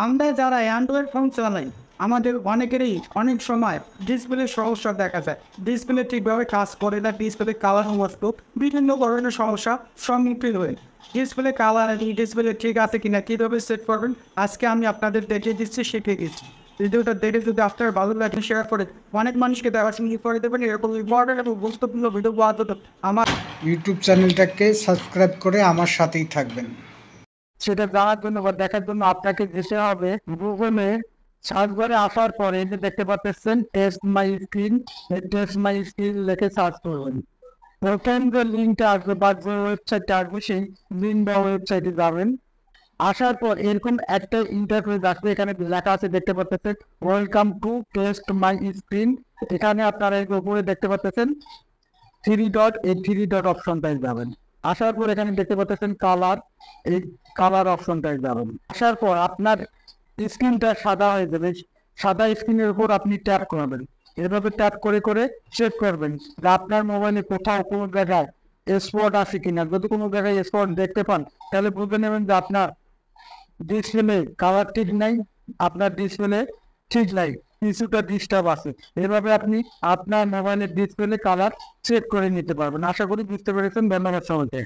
আমরা যারা Android phone চালাই আমাদের অনেকেরই অনেক সময় ডিসপ্লে সমস্যা দেখা যায়। ডিসপ্লে ঠিকভাবে কাজ করে না, ডিসপ্লে কালার নষ্ট, বিভিন্ন ধরনের সমস্যা সম্মুখীন হয়ে। ডিসপ্লে কালার ডিসপ্লে ঠিক আছে কিনা কীভাবে সেট করবেন আজকে আমি আপনাদের দেখিয়ে দিচ্ছি, শিখে গেছি। ভিডিওটা দেখে যদি আপনার ভালো লাগে শেয়ার করে অনেক মানুষকে দেখার সঙ্গে করে দেবেন। এরকম ইম্পর্টেন্ট এবং গুরুত্বপূর্ণ ভিডিও পাওয়ার জন্য আমার ইউটিউব চ্যানেলটাকে সাবস্ক্রাইব করে আমার সাথেই থাকবেন। সেটা জানার জন্য বা দেখার জন্য আপনাকে যেতে হবে গুগলে। সার্চ করে আসার পরে যে দেখতে পাচ্ছেন টেস্ট মাই স্ক্রিন, টেস্ট মাই স্ক্রিন লিখে সার্চ করবেন। প্রথম যে লিঙ্কটা আসবে বা যে ওয়েবসাইটটা আসবে সেই লিঙ্ক বা ওয়েবসাইটে যাবেন। আসার পর এরকম একটা ইন্টারফেস আসবে, এখানে লেখা আছে দেখতে পাচ্ছেন welcome to test my screen. এখানে আপনারা এর উপরে দেখতে পাচ্ছেন থ্রি ডট, এই থ্রি ডট অপশনটায় যাবেন। আসার পর এখানে দেখতে পাচ্ছেন কালার, এই কালার অপশনটায় যাবেন। আসার পর আপনার স্ক্রিনটা সাদা হয়ে যাবে, সাদা স্ক্রিনের উপর আপনি ট্যাপ করবেন। এভাবে ট্যাপ করে করে চেক করবেন যে আপনার মোবাইলে কোথাও কোনো জায়গায় স্পট আছে কিনা। যদি কোনো জায়গায় স্পট দেখতে পান তাহলে বুঝে নেবেন যে আপনার ডিসপ্লে কালার ঠিক নাই, আপনার ডিসপ্লে ঠিক নাই, কিছুটা ডিস্টার্ব আছে। এভাবে আপনি আপনার মোবাইলের ডিসপ্লে কালার চেক করে নিতে পারবেন। আশা করি বুঝতে পেরেছেন। ধন্যবাদ সবাইকে।